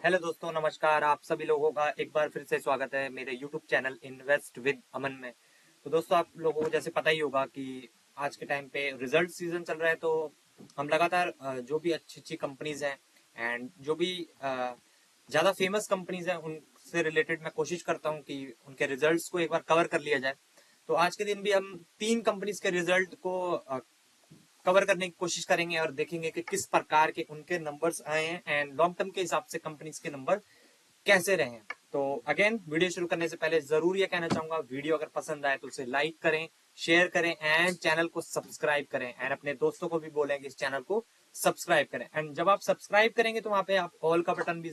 Hello दोस्तों, नमस्कार। आप सभी लोगों का एक बार फिर से स्वागत है मेरे यूट्यूब चैनल इन्वेस्ट विद अमन में। तो दोस्तों, आप लोगों को जैसे पता ही होगा कि आज के टाइम पे रिजल्ट सीजन चल रहा है, तो हम लगातार जो भी अच्छी अच्छी कंपनीज हैं एंड जो भी ज़्यादा फेमस कंपनीज हैं उनसे रिलेटेड मैं कोशिश करता हूँ कि उनके रिजल्ट्स को एक बार कवर कर लिया जाए। तो आज के दिन भी हम 3 कंपनीज के रिजल्ट को कवर करने की कोशिश करेंगे और देखेंगे कि किस प्रकार के उनके नंबर्स आए हैं एंड लॉन्ग टर्म के हिसाब से कंपनीज के नंबर कैसे रहे हैं। तो अगेन, वीडियो शुरू करने से पहले जरूर ये कहना चाहूंगा, वीडियो अगर पसंद आए तो उसे लाइक करें, शेयर करें एंड चैनल को सब्सक्राइब करें एंड अपने दोस्तों को भी बोलें कि इस चैनल को सब्सक्राइब करें। एंड जब आप सब्सक्राइब करेंगे तो वहां पे आप ऑल का बटन भी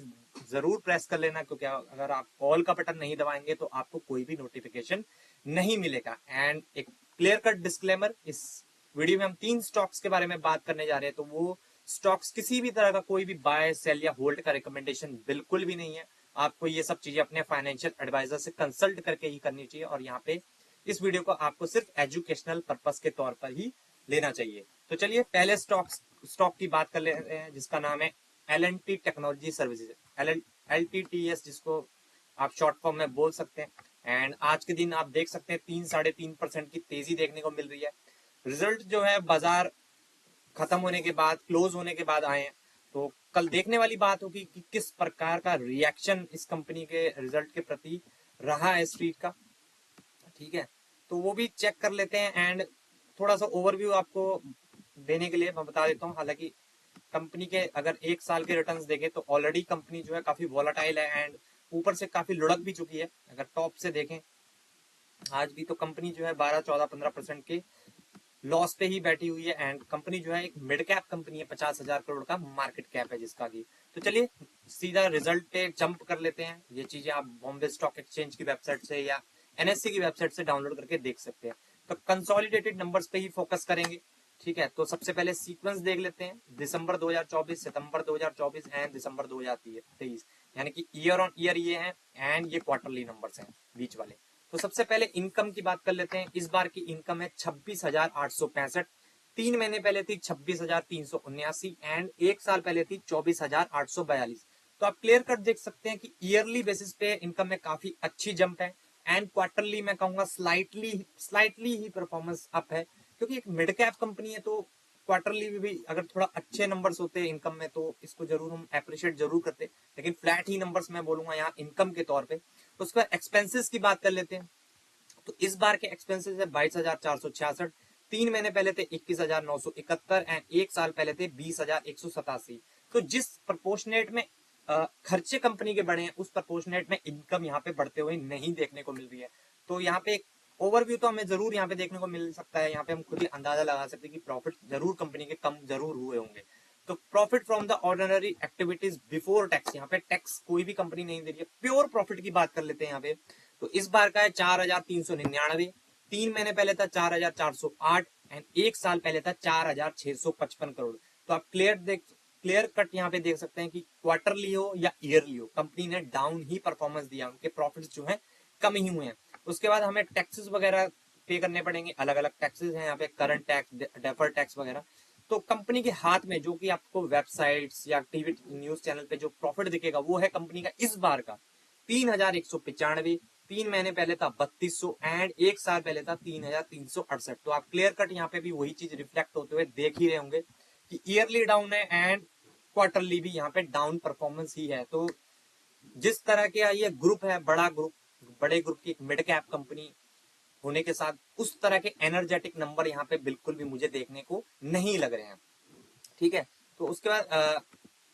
जरूर प्रेस कर लेना, क्योंकि अगर आप ऑल का बटन नहीं दबाएंगे तो आपको कोई भी नोटिफिकेशन नहीं मिलेगा। एंड एक क्लियर कट डिस्क्लेमर, इस वीडियो में हम 3 स्टॉक्स के बारे में बात करने जा रहे हैं। तो वो स्टॉक्स किसी भी तरह का कोई भी बाय सेल या होल्ड का रिकमेंडेशन बिल्कुल भी नहीं है। आपको ये सब चीजें अपने फाइनेंशियल एडवाइजर से कंसल्ट करके ही करनी चाहिए, और यहाँ पे इस वीडियो को आपको सिर्फ एजुकेशनल पर्पस के तौर पर ही लेना चाहिए। तो चलिए पहले स्टॉक की बात कर लेते हैं, जिसका नाम है L&T टेक्नोलॉजी सर्विसेज, LTTS, जिसको आप शॉर्ट फॉर्म में बोल सकते हैं। एंड आज के दिन आप देख सकते हैं 3-3.5% की तेजी देखने को मिल रही है। रिजल्ट जो है बाजार खत्म होने के बाद, क्लोज होने के बाद आए हैं, तो कल देखने वाली बात होगी कि किस प्रकार का रिएक्शन इस कंपनी के रिजल्ट के प्रति रहा है स्ट्रीट का। ठीक है, तो वो भी चेक कर लेते हैं एंड थोड़ा सा ओवरव्यू आपको देने के लिए मैं बता देता हूँ। हालांकि कंपनी के अगर 1 साल के रिटर्न्स देखें तो ऑलरेडी कंपनी जो है काफी वॉलेटाइल है एंड ऊपर से काफी लुढ़क भी चुकी है। अगर टॉप से देखें आज भी, तो कंपनी जो है 12-14-15% के लॉस पे ही बैठी हुई है। एंड कंपनी जो है एक मिड कैप कंपनी है, 50,000 करोड़ का मार्केट कैप है जिसका की। तो चलिए सीधा रिजल्ट पे जंप कर लेते हैं। ये चीजें आप बॉम्बे स्टॉक एक्सचेंज की वेबसाइट से या NSE की वेबसाइट से डाउनलोड करके देख सकते हैं। तो कंसोलिडेटेड नंबर्स पे ही फोकस करेंगे। ठीक है, तो सबसे पहले सीक्वेंस देख लेते हैं। दिसंबर 2024, सितंबर 2024 एंड दिसंबर 2023, यानी कि ईयर ऑन ईयर ये है एंड ये क्वार्टरली नंबर्स हैं बीच वाले। तो सबसे पहले इनकम की बात कर लेते हैं। इस बार की इनकम है 26,865। 3 महीने पहले थी 26,379 एंड 1 साल पहले थी 24,842। तो आप क्लियर कट देख सकते हैं कि ईयरली बेसिस पे इनकम में काफी अच्छी जंप है एंड क्वार्टरली मैं कहूंगा स्लाइटली ही परफॉर्मेंस अप है, क्योंकि एक मिड कैप कंपनी है। तो क्वार्टरली भी अगर थोड़ा अच्छे नंबर्स होते हैं इनकम में तो इसको जरूर हम अप्रिशिएट जरूर करते, लेकिन फ्लैट ही नंबर्स मैं बोलूंगा यहाँ इनकम के तौर पे। उसके बाद एक्सपेंसेस की बात कर लेते हैं। तो इस बार के एक्सपेंसेस है 22,466। 3 महीने पहले थे 21,971 एंड 1 साल पहले थे 20,187। तो जिस प्रपोर्शनेट में खर्चे कंपनी के बढ़े हैं उस प्रपोर्शनेट में इनकम यहाँ पे बढ़ते हुए नहीं देखने को मिल रही है। तो यहाँ पे ओवरव्यू तो हमें जरूर यहाँ पे देखने को मिल सकता है। यहाँ पे हम खुद ही अंदाजा लगा सकते हैं कि प्रॉफिट जरूर कंपनी के कम जरूर हुए होंगे। तो profit from the ordinary activities before tax, यहाँ पे टैक्स कोई भी कंपनी नहीं दे रही है। प्योर प्रॉफिट की बात कर लेते हैं यहाँ पे। तो इस बार का है 4,399। 3 महीने पहले था 4,408 एंड 1 साल पहले था 4,655 करोड़। तो आप क्लियर कट यहाँ पे देख सकते हैं कि क्वार्टरली हो या ईयरली हो, कंपनी ने डाउन ही परफॉर्मेंस दिया, उनके प्रॉफिट्स जो है कम ही हुए हैं। उसके बाद हमें टैक्सेस वगैरह पे करने पड़ेंगे। अलग अलग टैक्सेस हैं यहाँ पे, करंट टैक्स, डेफर्ड टैक्स वगैरह। तो कंपनी के हाथ में जो कि आपको वेबसाइट्स या टीवी न्यूज चैनल पे जो प्रॉफिट दिखेगा वो है कंपनी का इस बार का 3,195। 3 महीने पहले था 3,200 एंड 1 साल पहले था 3,368। तो आप क्लियर कट यहाँ पे भी वही चीज रिफ्लेक्ट होते हुए देख ही रहे होंगे कि ईयरली डाउन है एंड क्वार्टरली भी यहाँ पे डाउन परफॉर्मेंस ही है। तो जिस तरह के ये ग्रुप है, बड़े ग्रुप की एक मिड कैप कंपनी होने के साथ उस तरह के एनर्जेटिक नंबर यहाँ पे बिल्कुल भी मुझे देखने को नहीं लग रहे हैं। ठीक है, तो उसके बाद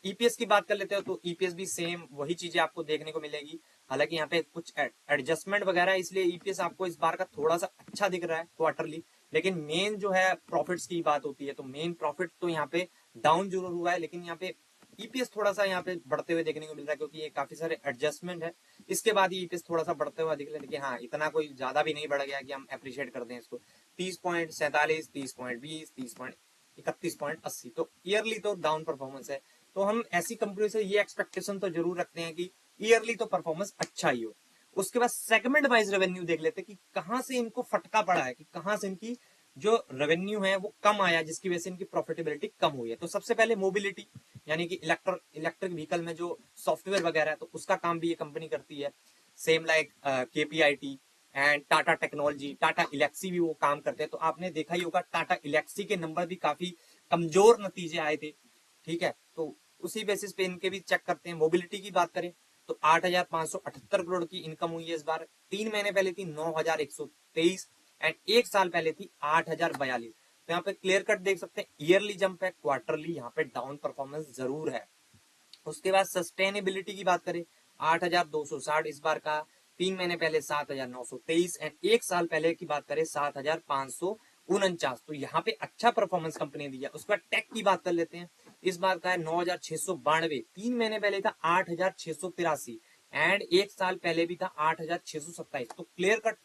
ईपीएस की बात कर लेते हो। तो ईपीएस भी सेम वही चीजें आपको देखने को मिलेगी। हालांकि यहाँ पे कुछ एडजस्टमेंट वगैरह, इसलिए ईपीएस आपको इस बार का थोड़ा सा अच्छा दिख रहा है क्वार्टरली। लेकिन मेन जो है प्रॉफिट्स की बात होती है, तो मेन प्रॉफिट तो यहाँ पे डाउन जरूर हुआ है, लेकिन यहाँ पे ईपीएस थोड़ा सा यहाँ पे बढ़ते हुए देखने को मिल रहा है, क्योंकि ये काफी सारे एडजस्टमेंट है। इसके बाद ही ईपीएस थोड़ा सा बढ़ते हुआ दिख रहा है, लेकिन हाँ इतना कोई ज्यादा भी नहीं बढ़ गया कि हम अप्रिशिएट कर दें इसको। 30.47, 30.20, 31.80। तो ईयरली तो डाउन परफॉर्मेंस है। तो हम ऐसी कंपनी से ये एक्सपेक्टेशन तो जरूर रखते हैं कि ईयरली तो परफॉर्मेंस अच्छा ही हो। उसके बाद सेगमेंट वाइज रेवेन्यू देख लेते हैं कि कहां से इनको फटका पड़ा है, कि कहां से इनकी जो रेवेन्यू है वो कम आया, जिसकी वजह से इनकी प्रॉफिटेबिलिटी कम हुई है। तो सबसे पहले मोबिलिटी, यानी कि इलेक्ट्रिक व्हीकल में जो सॉफ्टवेयर वगैरह है तो उसका काम भी ये कंपनी करती है। Same like KPIT and Tata technology, Tata Elxsi भी वो काम करते हैं। तो आपने देखा ही होगा टाटा इलेक्सी के नंबर भी काफी कमजोर नतीजे आए थे, ठीक है। तो उसी बेसिस पे इनके भी चेक करते हैं। मोबिलिटी की बात करें तो 8,578 करोड़ की इनकम हुई है इस बार। 3 महीने पहले थी 9,123 एंड एक साल पहले थी 8,042। तो यहाँ पे क्लियर कट देख सकते हैं ईयरली जंप है, क्वार्टरली यहाँ पे डाउन परफॉर्मेंस जरूर है। उसके बाद सस्टेनेबिलिटी की बात करें 8,260 इस बार का, 3 महीने पहले 7,923 एंड एक साल पहले की बात करें 7,549। तो यहाँ पे अच्छा परफॉर्मेंस कंपनी दिया। उसके बाद टेक की बात कर लेते हैं, इस बार का है 9,692, 3 महीने पहले था 8,683 एंड एक साल पहले भी था 8,627। तो क्लियर कट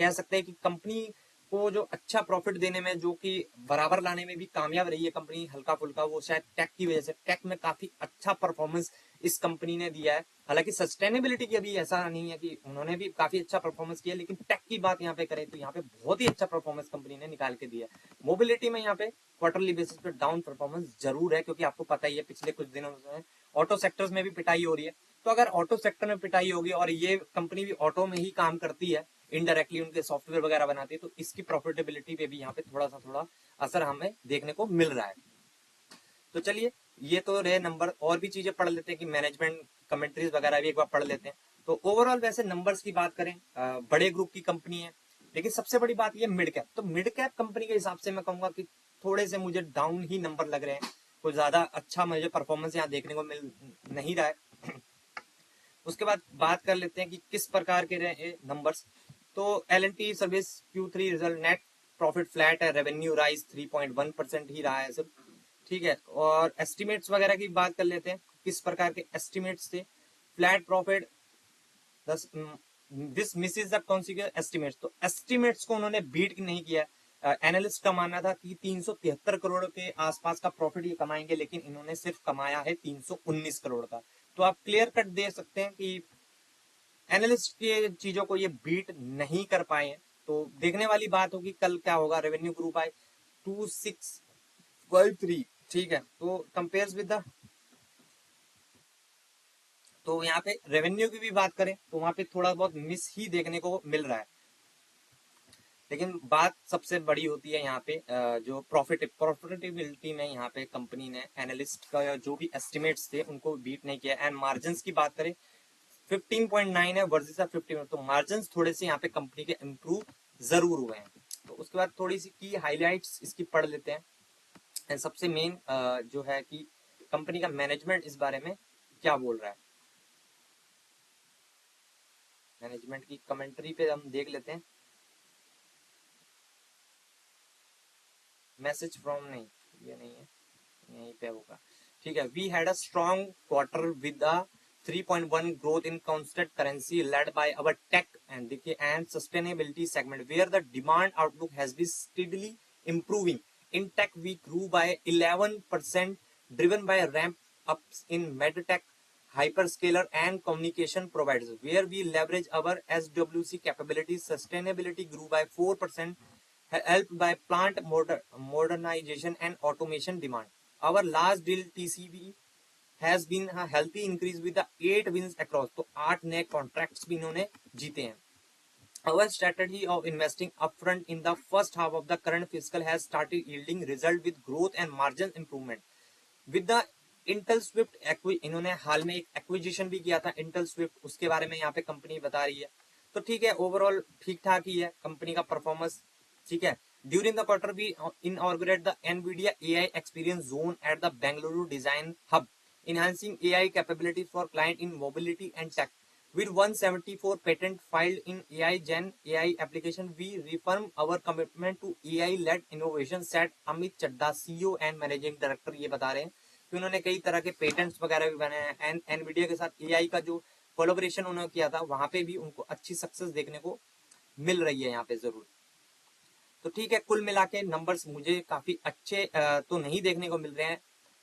कह सकते हैं कि कंपनी को जो अच्छा प्रॉफिट देने में, जो कि बराबर लाने में भी कामयाब रही है कंपनी हल्का फुल्का, वो शायद टेक की वजह से। टेक में काफी अच्छा परफॉर्मेंस इस कंपनी ने दिया है। हालांकि सस्टेनेबिलिटी की अभी ऐसा नहीं है कि उन्होंने भी काफी अच्छा परफॉर्मेंस किया, लेकिन टेक की बात यहाँ पे करें तो यहाँ पे बहुत ही अच्छा परफॉर्मेंस कंपनी ने निकाल के दिया है। मोबिलिटी में यहाँ पे क्वार्टरली बेसिस पे डाउन परफॉर्मेंस जरूर है, क्योंकि आपको पता ही है पिछले कुछ दिनों में ऑटो सेक्टर्स में भी पिटाई हो रही है। तो अगर ऑटो सेक्टर में पिटाई होगी और ये कंपनी भी ऑटो में ही काम करती है, इनडायरेक्टली उनके सॉफ्टवेयर वगैरह बनाती है, तो इसकी प्रॉफिटेबिलिटी पे भी यहाँ पे थोड़ा असर हमें देखने को मिल रहा है। तो चलिए ये तो रहे नंबर, और भी चीजें पढ़ लेते हैं कि मैनेजमेंट कमेंट्रीज वगैरह भी एक बार पढ़ लेते हैं। तो ओवरऑल वैसे नंबर्स की बात करें, बड़े ग्रुप की कंपनी है, लेकिन सबसे बड़ी बात ये मिड कैप। तो मिड कैप कंपनी के हिसाब से मैं कहूंगा कि थोड़े से मुझे डाउन ही नंबर लग रहे हैं, कोई ज्यादा अच्छा मुझे परफॉर्मेंस यहाँ देखने को मिल नहीं रहा है। उसके बाद बात कर लेते हैं कि किस प्रकार के रहे नंबर्स। तो L&T service Q3 result, net profit flat है, रेवेन्यू राइज 3.1% ही रहा है सब, ठीक है। और एस्टिमेट्स वगैरह की बात कर लेते हैं, किस प्रकार के एस्टिमेट्स थे। Flat profit, this Mrs the consequence estimates. तो एस्टिमेट्स को उन्होंने बीट नहीं किया। एनालिस्ट का मानना था कि 373 करोड़ के आसपास का प्रॉफिट ये कमाएंगे, लेकिन इन्होंने सिर्फ कमाया है 319 करोड़ का। तो आप क्लियर कट दे सकते हैं कि एनालिस्ट के चीजों को ये बीट नहीं कर पाए हैं। तो देखने वाली बात होगी कल क्या होगा। रेवेन्यू ग्रो बाय 2653, ठीक है। तो कंपेयर्स विद द, तो यहाँ पे रेवेन्यू की भी बात करें तो वहां पे थोड़ा बहुत मिस ही देखने को मिल रहा है। लेकिन बात सबसे बड़ी होती है यहाँ पे जो प्रॉफिटेबिलिटी में यहाँ पे कंपनी ने एनालिस्ट का जो भी एस्टिमेट्स थे उनको बीट नहीं किया। एंड मार्जिन की बात करें 15.9 है वर्सेस 15, तो मार्जिन थोड़े से यहाँ पे कंपनी के इम्प्रूव जरूर हुए हैं। तो उसके बाद थोड़ी सी की हाईलाइट्स इसकी पढ़ लेते हैं। एंड सबसे मेन जो है कि कंपनी का मैनेजमेंट इस बारे में क्या बोल रहा है। मैनेजमेंट की कमेंट्री पे हम देख लेते हैं। मैसेज फ्रॉम नहीं, ये नहीं है, यहीं पे होगा, ठीक है। We had a strong quarter with a 3.1 growth in constant currency led by our tech and देखिए and sustainability segment where the demand outlook has been steadily improving. In tech we grew by 11% driven by ramp ups in medtech, hyperscaler and communication providers where we leverage our SWC capabilities. Sustainability grew by 4% helped by plant modernization and automation demand. Our last deal TCV has been a healthy increase with the 8 wins across. तो 8 नए contracts भी इन्होंने जीते हैं। Our strategy of investing upfront in the first half of the current fiscal has started yielding result with growth and margin improvement. With the Intel Swift इन्होंने हाल में एक acquisition भी किया था इंटेल स्विफ्ट, उसके बारे में यहाँ पे कंपनी बता रही है। तो ठीक है, ओवरऑल ठीक ठाक ही है कंपनी का परफॉर्मेंस, ठीक है। During the quarter we inaugurated the Nvidia AI experience zone at the Bengaluru design hub, enhancing AI capabilities for client in mobility and tech. With 174 patent filed in AI Gen AI application, we reaffirm our commitment to AI-led innovation, said Amit Chadda, CEO and Managing Director। ये बता रहे हैं कि उन्होंने कई तरह के patents वगैरह भी बनाए हैं एंड एनवीडिया के साथ AI का जो कोलैबोरेशन उन्होंने किया था वहां पे भी उनको अच्छी सक्सेस देखने को मिल रही है यहाँ पे जरूर। तो ठीक है, कुल मिला के नंबर्स मुझे काफी अच्छे तो नहीं देखने को मिल रहे हैं,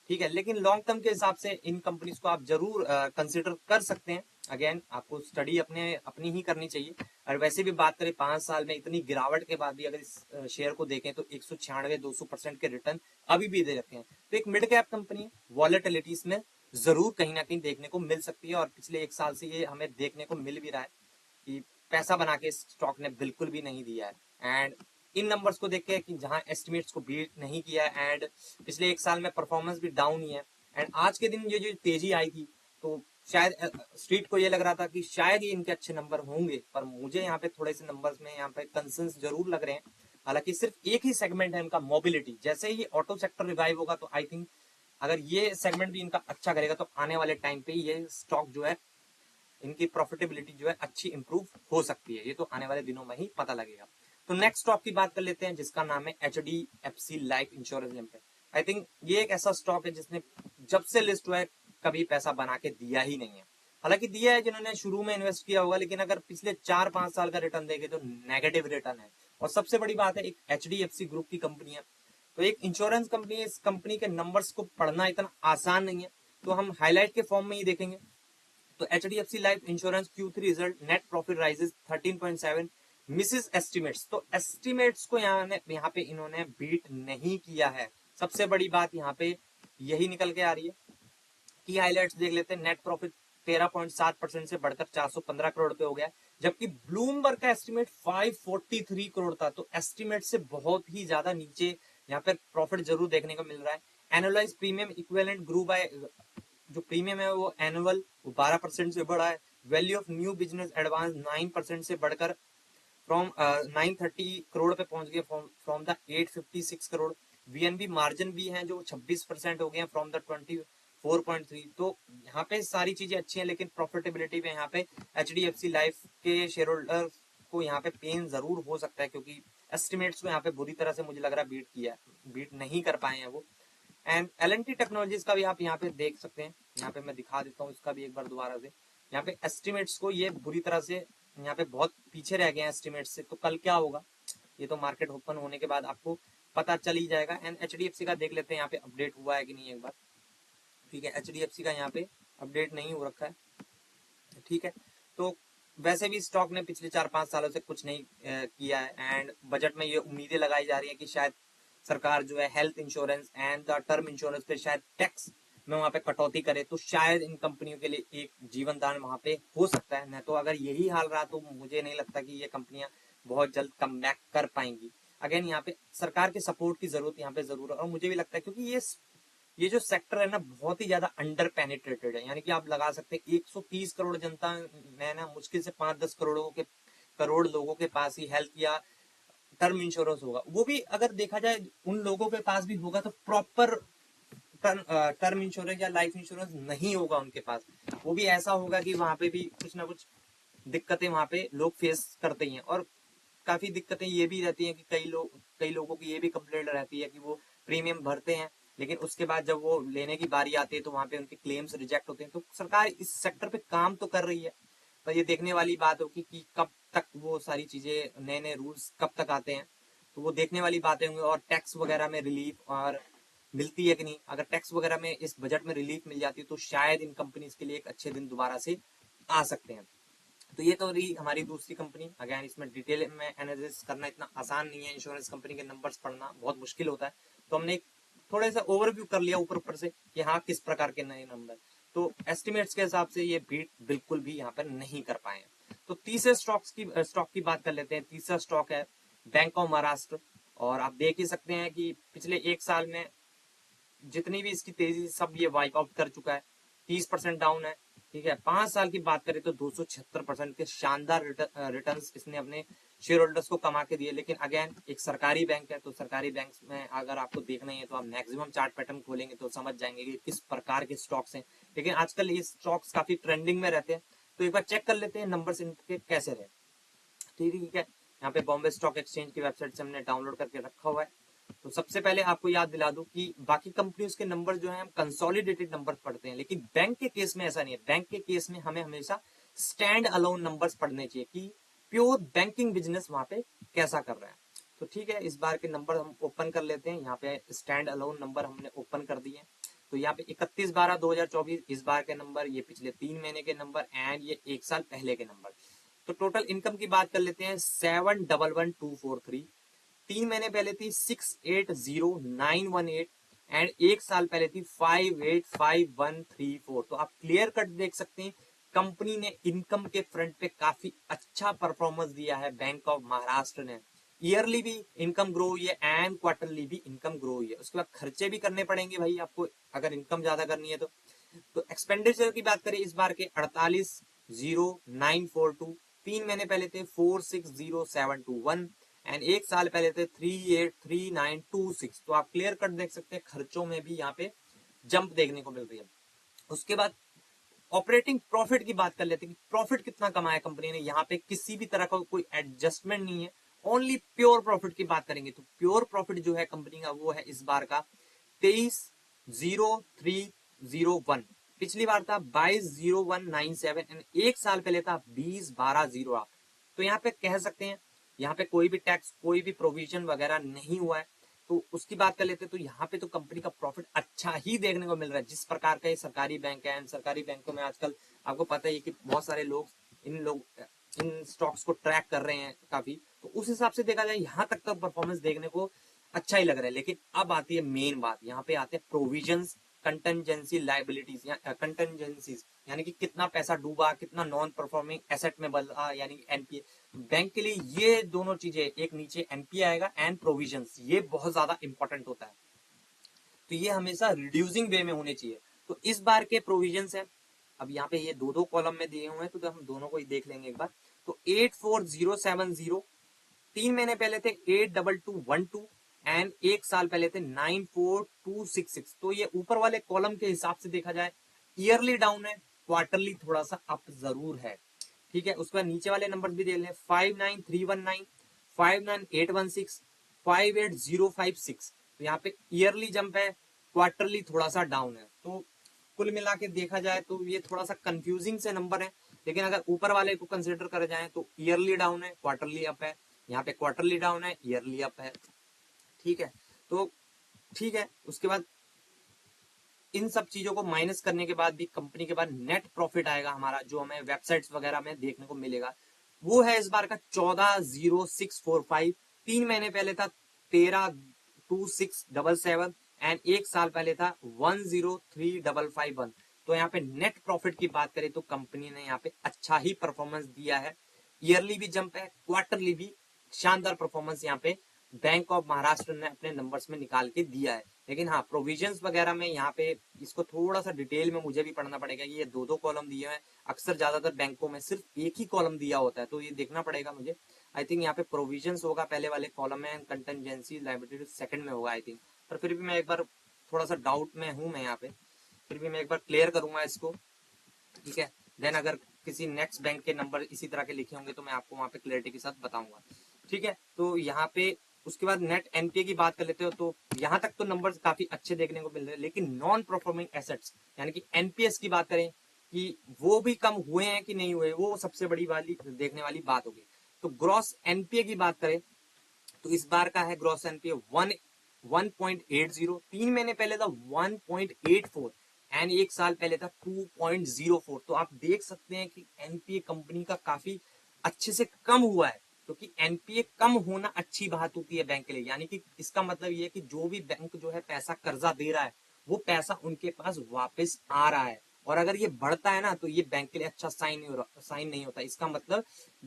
ठीक है। लेकिन लॉन्ग टर्म के हिसाब से इन कंपनीज को आप जरूर कंसिडर कर सकते हैं। अगेन आपको स्टडी अपनी ही करनी चाहिए। और वैसे भी बात करें 5 साल में इतनी गिरावट के बाद भी अगर इस शेयर को देखें तो 196-200% के रिटर्न अभी भी दे रखे हैं। तो एक मिड कैप कंपनी वॉलेटिलिटी इसमें जरूर कहीं ना कहीं देखने को मिल सकती है, और पिछले 1 साल से ये हमें देखने को मिल भी रहा है कि पैसा बना के स्टॉक ने बिल्कुल भी नहीं दिया है। एंड इन नंबर्स को देख के कि जहां एस्टिमेट्स को बीट नहीं किया है एंड पिछले 1 साल में परफॉर्मेंस भी डाउन ही है, एंड आज के दिन ये जो तेजी आई थी तो शायद स्ट्रीट को ये लग रहा था कि शायद ये इनके अच्छे नंबर होंगे, पर मुझे यहाँ पे थोड़े से नंबर्स में यहाँ पे कंसर्न्स जरूर लग रहे हैं। हालांकि सिर्फ एक ही सेगमेंट है इनका, मोबिलिटी, जैसे ही ऑटो सेक्टर रिवाइव होगा तो आई थिंक अगर ये सेगमेंट भी इनका अच्छा करेगा तो आने वाले टाइम पे ये स्टॉक जो है इनकी प्रॉफिटेबिलिटी जो है अच्छी इंप्रूव हो सकती है। ये तो आने वाले दिनों में ही पता लगेगा। तो नेक्स्ट स्टॉक की बात कर लेते हैं जिसका नाम है HDFC life insurance limited. I think ये एक ऐसा स्टॉक है जिसने जब से लिस्ट हुआ है कभी पैसा बना के दिया ही नहीं है। हालांकि दिया है जिन्होंने शुरू में इन्वेस्ट किया होगा, लेकिन अगर पिछले 4-5 साल का रिटर्न देखे तो नेगेटिव रिटर्न है। और सबसे बड़ी बात है, एक HDFC ग्रुप की कंपनी है, तो एक इंश्योरेंस कंपनी है, इस कंपनी के नंबर्स को पढ़ना इतना आसान नहीं है, तो हम हाईलाइट के फॉर्म में ही देखेंगे। तो HDFC life insurance Q3 result, net profit rises 13.7, Mrs estimates. तो एस्टिमेट्स को यहाँ पे इन्होंने बीट नहीं किया है। सबसे बड़ी बात यहाँ पे यही निकल के आ रही है। की हाइलाइट्स देख लेते हैं। नेट प्रॉफिट 13.7% से बढ़कर 415 करोड़ पे हो गया, जबकि ब्लूमबर्ग का एस्टिमेट 543 करोड़ था। तो एस्टिमेट से बहुत ही ज्यादा नीचे यहाँ पर प्रॉफिट जरूर देखने को मिल रहा है। Annualise premium equivalent grew by, जो प्रीमियम है वो एनुअल वो 12% से बढ़ा है। Value of new business advance 9% से बढ़कर फ्रॉम 930 करोड़ पे पहुंच गए from the 856 crore. VNB margin भी है जो 26% हो गए फ्रॉम द 24.3। तो यहाँ पे सारी चीजें अच्छी हैं, लेकिन प्रॉफिटेबिलिटी में यहाँ पे HDFC लाइफ के शेयर होल्डर को यहाँ पे पेन जरूर हो सकता है, क्योंकि एस्टिमेट्स को यहाँ पे बुरी तरह से मुझे लग रहा है बीट नहीं कर पाए हैं वो। एंड L&T टेक्नोलॉजीज का भी आप यहाँ पे देख सकते हैं। यहाँ पे मैं दिखा देता हूँ इसका भी एक बार दोबारा से। यहाँ पे एस्टिमेट्स को ये बुरी तरह से यहाँ पे बहुत पीछे रह गए हैं एस्टिमेट से। तो कल क्या होगा ये तो मार्केट ओपन होने के बाद आपको पता चल ही जाएगा। एंड HDFC का देख लेते हैं यहाँ पे अपडेट हुआ है कि नहीं एक बार। ठीक है, HDFC का यहाँ पे अपडेट नहीं हो रखा है। ठीक है, तो वैसे भी स्टॉक ने पिछले 4-5 सालों से कुछ नहीं किया है। एंड बजट में ये उम्मीदें लगाई जा रही है कि शायद सरकार जो है health insurance and the term insurance पे शायद टैक्स में वहां पे कटौती करे, तो शायद इन कंपनियों के लिए एक जीवन दान वहां पे हो सकता है। नहीं तो अगर यही हाल रहा तो मुझे नहीं लगता कि ये कंपनियां बहुत जल्द कम बैक कर पाएंगी। अगेन यहाँ पे सरकार के सपोर्ट की जरूरत यहाँ पे जरूर है, और मुझे भी लगता है क्योंकि ये जो सेक्टर है ना बहुत ही ज्यादा अंडर पेनिट्रेटेड है। यानी कि आप लगा सकते हैं 130 करोड़ जनता में ना मुश्किल से 5-10 करोड़ लोगों के पास ही हेल्थ या टर्म इंश्योरेंस होगा। वो भी अगर देखा जाए उन लोगों के पास भी होगा तो प्रॉपर टर्म इंश्योरेंस या लाइफ इंश्योरेंस नहीं होगा उनके पास। वो भी ऐसा होगा कि वहां पे भी कुछ ना कुछ दिक्कतें वहां पे लोग फेस करते ही हैं। और काफी दिक्कतें ये भी रहती हैं कि कई लोगों की ये भी कंप्लेंट रहती है कि वो प्रीमियम भरते हैं, लेकिन उसके बाद जब वो लेने की बारी आती है तो वहां पे उनके क्लेम्स रिजेक्ट होते हैं। तो सरकार इस सेक्टर पे काम तो कर रही है, पर ये देखने वाली बात होगी कि कब तक वो सारी चीजें, नए नए रूल्स कब तक आते हैं, तो वो देखने वाली बातें होंगी। और टैक्स वगैरह में रिलीफ और मिलती है कि नहीं, अगर टैक्स वगैरह में इस बजट में रिलीफ मिल जाती है तो शायद इन कंपनीज के लिए एक अच्छे दिन दोबारा से आ सकते हैं। तो ये तो रही हमारी दूसरी कंपनी। अगेन इसमें डिटेल में एनालिसिस करना इतना आसान नहीं है, इंश्योरेंस कंपनी के नंबर्स पढ़ना बहुत मुश्किल होता है। तो हमने थोड़ा सा ओवरव्यू कर लिया ऊपर से कि हाँ किस प्रकार के नए नंबर। तो एस्टिमेट्स के हिसाब से ये बीट बिल्कुल भी यहाँ पर नहीं कर पाए। तो तीसरे स्टॉक की बात कर लेते हैं। तीसरा स्टॉक है बैंक ऑफ महाराष्ट्र। और आप देख ही सकते हैं कि पिछले 1 साल में जितनी भी इसकी तेजी सब ये वाइप आउट कर चुका है। 30% डाउन है। ठीक है, 5 साल की बात करें तो 276% के शानदार रिटर्न्स इसने अपने शेयर होल्डर्स को कमा के दिए। लेकिन अगेन एक सरकारी बैंक है, तो सरकारी बैंक में अगर आपको देखना ही है तो आप मैक्सिमम चार्ट पैटर्न खोलेंगे तो समझ जाएंगे कि किस प्रकार के स्टॉक्स हैं। लेकिन आजकल ये स्टॉक्स काफी ट्रेंडिंग में रहते हैं, तो एक बार चेक कर लेते हैं नंबर्स इनके कैसे रहे। ठीक है, यहाँ पे बॉम्बे स्टॉक एक्सचेंज की वेबसाइट से हमने डाउनलोड करके रखा हुआ है। तो सबसे पहले आपको याद दिला दूं कि बाकी कंपनियों के नंबर जो है हम कंसोलिडेटेड नंबर पढ़ते हैं, लेकिन बैंक के केस में ऐसा नहीं है। बैंक के केस में हमें हमेशा स्टैंड अलोन नंबर्स पढ़ने चाहिए कि प्योर बैंकिंग बिजनेस वहां पे कैसा कर रहा है। तो ठीक है, इस बार के नंबर हम ओपन कर लेते हैं। यहाँ पे स्टैंड अलोन नंबर हमने ओपन कर दिए। तो यहाँ पे 31/12/2024 इस बार के नंबर, ये पिछले 3 महीने के नंबर एंड ये 1 साल पहले के नंबर। तो टोटल इनकम की बात कर लेते हैं 711,243। 3 महीने पहले थी 680,918 एंड एक साल पहले थी 585134। तो आप क्लियर कट देख सकते हैं कंपनी ने इनकम के फ्रंट पे काफी अच्छा परफॉर्मेंस दिया है। बैंक ऑफ महाराष्ट्र ने ईयरली भी इनकम ग्रो हुई है एंड क्वार्टरली भी इनकम ग्रो हुई है। उसके बाद खर्चे भी करने पड़ेंगे भाई आपको अगर इनकम ज्यादा करनी है तो एक्सपेंडिचर की बात करें इस बार के 48,0942। 3 महीने पहले थे 46,0721 एंड एक साल पहले थे 38,3926। तो आप क्लियर कट देख सकते हैं खर्चों में भी यहाँ पे जंप देखने को मिल रही है। उसके बाद ऑपरेटिंग प्रॉफिट की बात कर लेते हैं कि प्रॉफिट कितना कमाया कंपनी ने। यहाँ पे किसी भी तरह का कोई एडजस्टमेंट नहीं है, ओनली प्योर प्रॉफिट की बात करेंगे तो प्योर प्रॉफिट जो है कंपनी का वो है इस बार का 23,03,01। पिछली बार था 22,0197 एंड एक साल पहले था 20,12,08। तो यहाँ पे कह सकते हैं यहाँ पे कोई भी टैक्स कोई भी प्रोविजन वगैरह नहीं हुआ है। तो उसकी बात कर लेते हैं तो यहाँ पे तो कंपनी का प्रॉफिट अच्छा ही देखने को मिल रहा है। जिस प्रकार का ये सरकारी बैंक है, सरकारी बैंकों में आजकल आपको पता ही है कि बहुत सारे लोग इन स्टॉक्स को ट्रैक कर रहे हैं काफी। तो उस हिसाब से देखा जाए यहाँ तक तो परफॉर्मेंस देखने को अच्छा ही लग रहा है। लेकिन अब आती है मेन बात, यहाँ पे आते हैं प्रोविजंस, कंटेंजेंसी लाइबिलिटीज या कंटेंजेंसीज, यानी कि कितना पैसा डूबा, कितना नॉन परफॉर्मिंग एसेट में बदला, यानी कि एनपीए। बैंक के लिए ये दोनों चीजें, एक नीचे एनपीए आएगा एंड प्रोविजंस, ये बहुत ज्यादा इंपॉर्टेंट होता है। तो ये हमेशा रिड्यूसिंग वे में होने चाहिए। तो इस बार के प्रोविजंस है, अब यहाँ पे ये दो दो कॉलम में दिए हुए हैं तो हम दोनों को ही देख लेंगे एक बार। तो 84070, 3 महीने पहले थे 82212 एंड एक साल पहले थे 94266। तो ये ऊपर वाले कॉलम के हिसाब से देखा जाए ईयरली डाउन है, क्वार्टरली थोड़ा सा अप जरूर है। ठीक है, उसके बाद नीचे वाले नंबर भी देख लें 59319, 59816, 58056। तो यहाँ पे ईयरली जंप है, क्वार्टरली थोड़ा सा डाउन है। तो कुल मिला के देखा जाए तो ये थोड़ा सा कंफ्यूजिंग से नंबर है। लेकिन अगर ऊपर वाले को कंसिडर कर जाए तो ईयरली डाउन है, क्वार्टरली अप है। यहाँ पे क्वार्टरली डाउन है, ईयरली अप है। ठीक है, तो ठीक है। उसके बाद इन सब चीजों को माइनस करने के बाद भी कंपनी के बाद नेट प्रॉफिट आएगा हमारा, जो हमें वेबसाइट्स वगैरह में देखने को मिलेगा, वो है इस बार का 14,0645। 3 महीने पहले था 13,2677 एंड एक साल पहले था 1,03,551। तो यहाँ पे नेट प्रॉफिट की बात करें तो कंपनी ने यहाँ पे अच्छा ही परफॉर्मेंस दिया है। ईयरली भी जंप है, क्वार्टरली भी शानदार परफॉर्मेंस यहाँ पे बैंक ऑफ महाराष्ट्र ने अपने नंबर्स में निकाल के दिया है। लेकिन हाँ, प्रोविजंस वगैरह में यहाँ पे इसको थोड़ा सा डिटेल में मुझे भी पढ़ना पड़ेगा। ये दो दो कॉलम दिए हैं, अक्सर ज्यादातर बैंकों में सिर्फ एक ही कॉलम दिया होता है, तो ये देखना पड़ेगा मुझे। आई थिंक यहाँ पे प्रोविजंस होगा पहले वाले कॉलम में, कंटेंजेंसी लायबिलिटी सेकंड में होगा आई थिंक। पर फिर भी मैं एक बार थोड़ा सा डाउट में हूँ मैं यहाँ पे, फिर भी मैं एक बार क्लियर करूंगा इसको। ठीक है, देन अगर किसी नेक्स्ट बैंक के नंबर इसी तरह के लिखे होंगे तो मैं आपको वहां पे क्लैरिटी के साथ बताऊंगा। ठीक है, तो यहाँ पे उसके बाद नेट एनपीए की बात कर लेते हो तो यहाँ तक तो नंबर्स काफी अच्छे देखने को मिल रहे हैं। लेकिन नॉन परफॉर्मिंग एसेट्स यानी कि एनपीएस की बात करें कि वो भी कम हुए हैं कि नहीं हुए, वो सबसे बड़ी वाली देखने वाली बात होगी। तो ग्रॉस एनपीए की बात करें तो इस बार का है ग्रॉस एनपीए 1.80। 3 महीने पहले था 1.84 एंड एक साल पहले था 2.04। तो आप देख सकते हैं कि एनपीए कंपनी का काफी अच्छे से कम हुआ है, क्योंकि एनपीए कम होना अच्छी बात होती है बैंक के लिए। यानी कि इसका मतलब ये है कि जो भी बैंक जो है पैसा कर्जा दे रहा है वो पैसा उनके पास वापस आ रहा है। और अगर ये बढ़ता है ना तो ये बैंक के लिए अच्छा साइन नहीं होता। इसका मतलब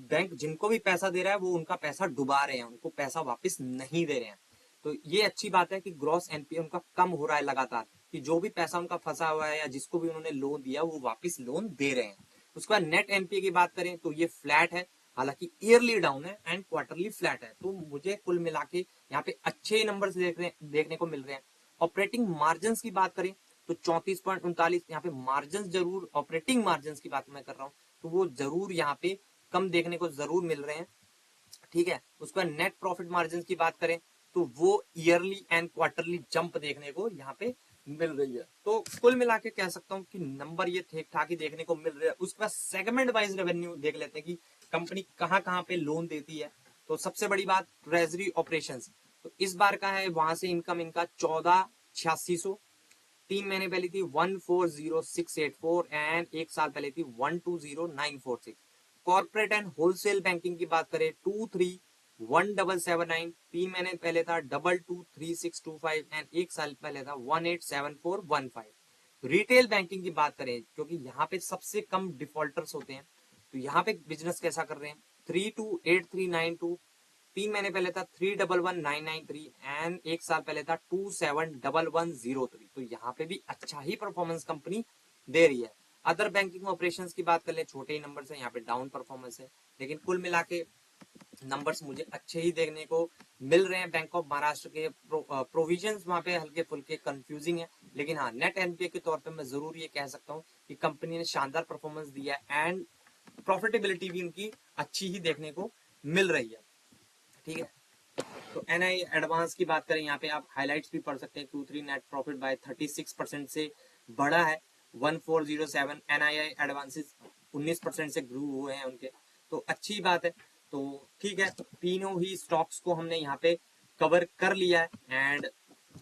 बैंक जिनको भी पैसा दे रहा है वो उनका पैसा डुबा रहे हैं, उनको पैसा वापस नहीं दे रहे हैं। तो ये अच्छी बात है कि ग्रॉस एनपीए उनका कम हो रहा है लगातार, कि जो भी पैसा उनका फंसा हुआ है या जिसको भी उन्होंने लोन दिया वो वापस लोन दे रहे हैं। उसके बाद नेट एनपीए की बात करें तो ये फ्लैट है, हालांकि ईयरली डाउन है एंड क्वार्टरली फ्लैट है। तो मुझे कुल मिला के यहाँ पे अच्छे नंबर्स देखने को मिल रहे हैं। ऑपरेटिंग मार्जिन की बात करें तो 34.39। यहाँ पे मार्जिन जरूर, ऑपरेटिंग मार्जिन की बात मैं कर रहा हूँ, तो वो जरूर यहाँ पे कम देखने को जरूर मिल रहे हैं। ठीक है, उसके बाद नेट प्रॉफिट मार्जिन की बात करें तो वो ईयरली एंड क्वार्टरली जंप देखने को यहाँ पे मिल रही है। तो कुल मिला के कह सकता हूँ कि नंबर ये ठीक ठाक ही देखने को मिल रहे हैं। उसके बाद सेगमेंट वाइज रेवेन्यू देख लेते हैं कि कंपनी कहाँ कहाँ पे लोन देती है। तो सबसे बड़ी बात ट्रेजरी ऑपरेशंस, तो इस बार का है वहां से इनकम इनका 14,8600। 3 महीने पहले थी 140,684 एंड एक साल पहले थी 120,946। कॉर्पोरेट एंड होलसेल बैंकिंग की बात करें 231779, 3 महीने पहले था 223625 एंड 1 साल पहले था 187415। रिटेल बैंकिंग की बात करें, क्योंकि यहाँ पे सबसे कम डिफॉल्टर्स होते हैं, तो यहाँ पे बिजनेस कैसा कर रहे हैं 328392, 3 महीने पहले था 311993 एंड 1 साल पहले था 271103। तो यहाँ पे भी अच्छा ही परफॉर्मेंस कंपनी दे रही है। अदर बैंकिंग ऑपरेशंस की बात कर ले, छोटे ही नंबर है, यहाँ पे डाउन परफॉर्मेंस है, लेकिन कुल मिला के नंबर्स मुझे अच्छे ही देखने को मिल रहे हैं। बैंक ऑफ महाराष्ट्र के प्रोविजंस वहां पे हल्के फुल्के कंफ्यूजिंग है, लेकिन हाँ नेट एनपीए के तौर पे मैं जरूर ये कह सकता हूँ कि कंपनी ने शानदार परफॉर्मेंस दिया है एंड प्रॉफिटेबिलिटी भी उनकी अच्छी ही देखने को मिल रही है। ठीक है, तो एनआई एडवांस की बात करें, यहाँ पे आप हाइलाइट्स भी पढ़ सकते हैं। Q3 नेट प्रॉफिट बाय 36% से बढ़ा है 1407। एनआई एडवांसेस 19% से ग्रू हुए हैं उनके, तो अच्छी बात है। तो ठीक है, तीनों ही स्टॉक्स को हमने यहाँ पे कवर कर लिया है एंड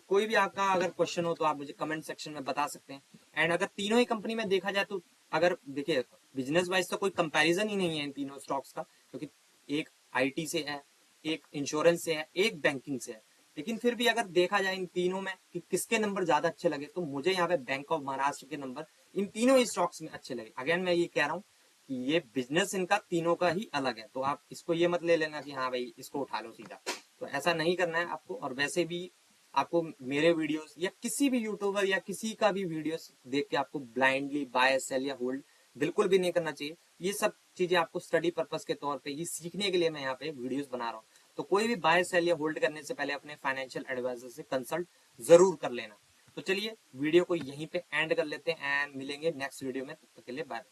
कोई भी आपका अगर क्वेश्चन हो तो आप मुझे कमेंट सेक्शन में बता सकते हैं। एंड अगर तीनों ही कंपनी में देखा जाए तो अगर देखिए बिजनेस वाइज तो कोई कंपैरिजन ही नहीं है इन तीनों स्टॉक्स का, क्योंकि एक आईटी से है, एक इंश्योरेंस से है, एक बैंकिंग से है। लेकिन फिर भी अगर देखा जाए इन तीनों में कि किसके नंबर ज्यादा अच्छे लगे, तो मुझे यहाँ पे बैंक ऑफ महाराष्ट्र के नंबर इन तीनों ही स्टॉक्स में अच्छे लगे। अगेन मैं ये कह रहा हूँ कि ये बिजनेस इनका तीनों का ही अलग है, तो आप इसको ये मत ले लेना कि हाँ भाई इसको उठा लो सीधा, तो ऐसा नहीं करना है आपको। और वैसे भी आपको मेरे वीडियोस या किसी भी यूट्यूबर या किसी का भी वीडियोस देख के आपको ब्लाइंडली बाय सेल या होल्ड बिल्कुल भी नहीं करना चाहिए। ये सब चीजें आपको स्टडी पर्पस के तौर पे ही सीखने के लिए मैं यहाँ पे वीडियोस बना रहा हूँ। तो कोई भी बाय सेल या होल्ड करने से पहले अपने फाइनेंशियल एडवाइजर से कंसल्ट जरूर कर लेना। तो चलिए वीडियो को यहीं पे एंड कर लेते हैं एंड मिलेंगे नेक्स्ट वीडियो में, तब तक के लिए बाय।